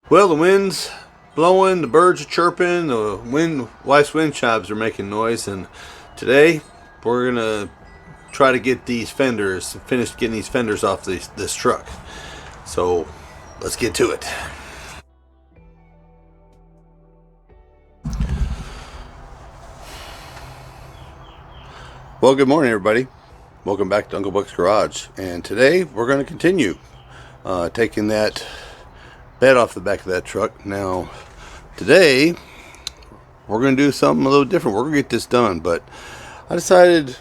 Well, the wind's blowing, the birds are chirping, the wife's wind chimes are making noise, and today we're gonna try to get these fenders, finish getting these fenders off this truck. So let's get to it. Well, good morning, everybody. Welcome back to Uncle Buck's Garage, and today we're going to continue taking that bed off the back of that truck. Now, today we're going to do something a little different. We're going to get this done, but I decided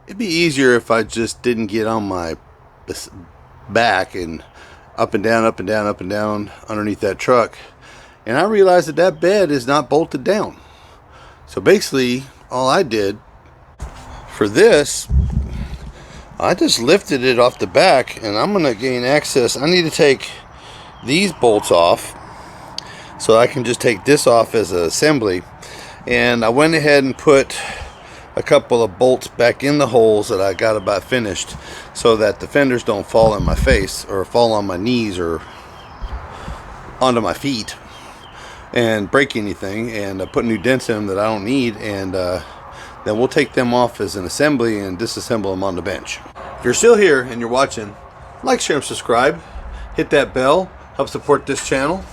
it'd be easier if I just didn't get on my back and up and down, up and down, up and down underneath that truck. And I realized that bed is not bolted down. So basically, all I did for this, I just lifted it off the back, and I'm going to gain access. I need to take these bolts off so I can just take this off as an assembly. And I went ahead and put a couple of bolts back in the holes that I got about finished so that the fenders don't fall on my face or fall on my knees or onto my feet and break anything, and put new dents in them that I don't need, and then we'll take them off as an assembly and disassemble them on the bench. If you're still here and you're watching, like, share, and subscribe. Hit that bell. Help support this channel.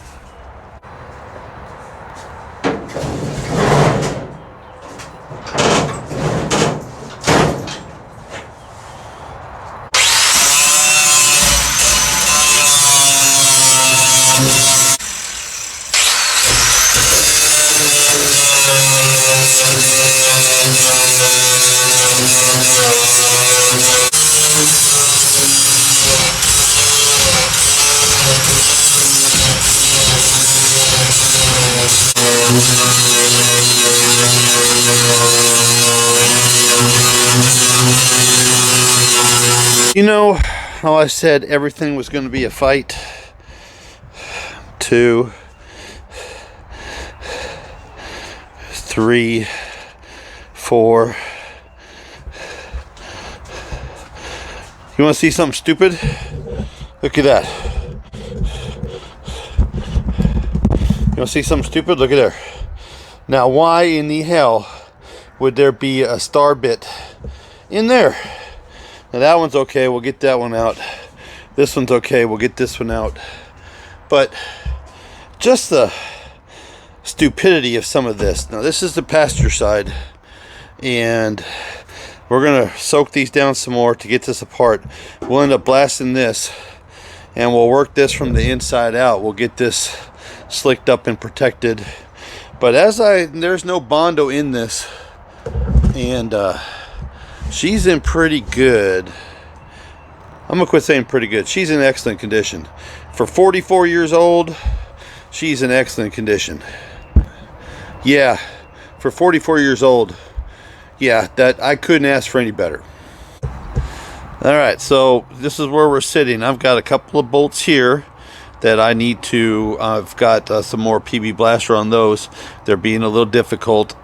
You know how I said everything was going to be a fight? 2, 3, 4. You want to see something stupid? Look at that. You want to see something stupid? Look at there. Now, why in the hell would there be a star bit in there? Now, that one's okay. We'll get that one out. This one's okay. We'll get this one out. But just the stupidity of some of this. Now, this is the passenger side, and we're going to soak these down some more to get this apart. We'll end up blasting this, and we'll work this from the inside out. We'll get this slicked up and protected. But there's no Bondo in this, and she's in pretty good. I'm gonna quit saying pretty good. She's in excellent condition. For 44 years old, she's in excellent condition. Yeah, for 44 years old, yeah, that I couldn't ask for any better. All right, so this is where we're sitting. I've got a couple of bolts here that I need to, I've got some more PB blaster on those. They're being a little difficult.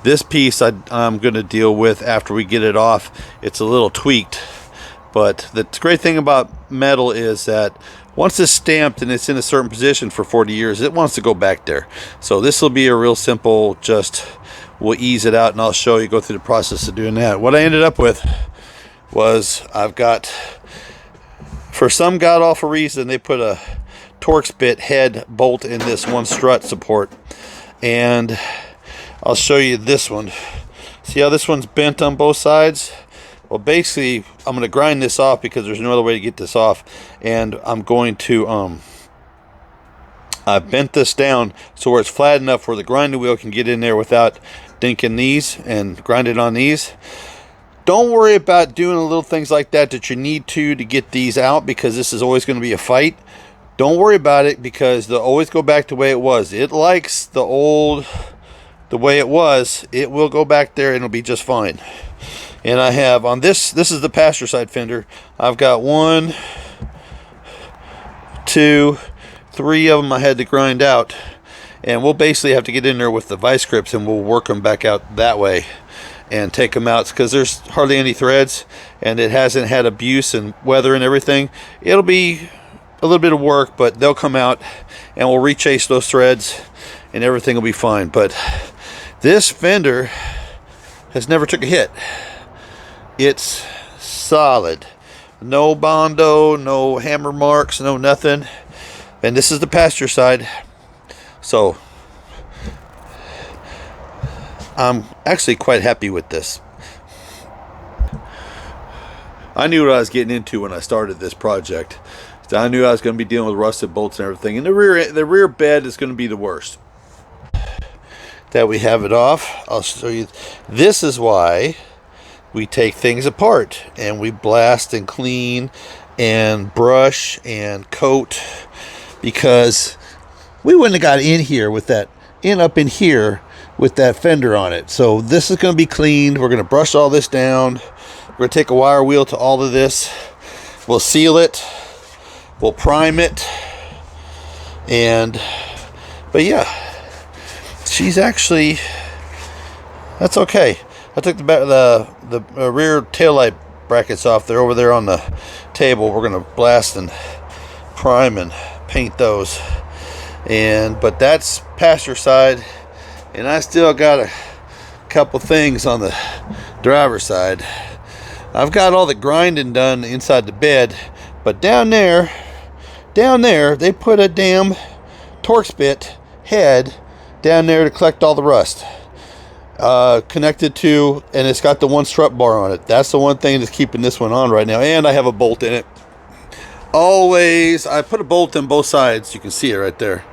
This piece I'm going to deal with after we get it off. It's a little tweaked, but the great thing about metal is that once it's stamped and it's in a certain position for 40 years, it wants to go back there. So this will be a real simple, just we'll ease it out, and I'll show you, go through the process of doing that. What I ended up with was, I've got, for some god awful reason, they put a Torx bit head bolt in this one strut support, and I'll show you this one. See how this one's bent on both sides? Well, basically, I'm going to grind this off because there's no other way to get this off, and I'm going to I bent this down so where it's flat enough where the grinding wheel can get in there without dinking these, and grind it on these. Don't worry about doing little things like that you need to get these out, because this is always going to be a fight. Don't worry about it, because they'll always go back the way it was. It likes the way it was. It will go back there and it'll be just fine. And I have on this is the passenger side fender. I've got 1, 2, 3 of them I had to grind out. And we'll basically have to get in there with the vice grips, and we'll work them back out that way and take them out, because there's hardly any threads, and it hasn't had abuse and weather and everything. It'll be little bit of work, but they'll come out and we'll rechase those threads and everything will be fine. But this fender has never took a hit. It's solid. No Bondo, no hammer marks, no nothing. And this is the passenger side. So I'm actually quite happy with this. I knew what I was getting into when I started this project. So I knew I was going to be dealing with rusted bolts and everything. And the rear bed is going to be the worst. That we have it off, I'll show you. This is why we take things apart and we blast and clean and brush and coat, because we wouldn't have got in here with that, up in here with that fender on it. So this is going to be cleaned. We're going to brush all this down. We're going to take a wire wheel to all of this. We'll seal it. We'll prime it. But yeah, she's actually, that's okay. I took the rear taillight brackets off. They're over there on the table. We're going to blast and prime and paint those. But that's passenger side. And I still got a couple things on the driver's side. I've got all the grinding done inside the bed, but down there, they put a damn Torx bit head down there to collect all the rust. Connected to, and it's got the one strut bar on it. That's the one thing that's keeping this one on right now. And I have a bolt in it. Always, I put a bolt in both sides. You can see it right there.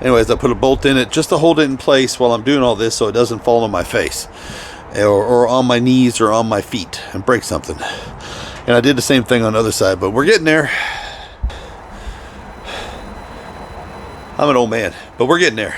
Anyways, I put a bolt in it just to hold it in place while I'm doing all this so it doesn't fall on my face. Or on my knees or on my feet and break something. And I did the same thing on the other side, but we're getting there. I'm an old man, but we're getting there.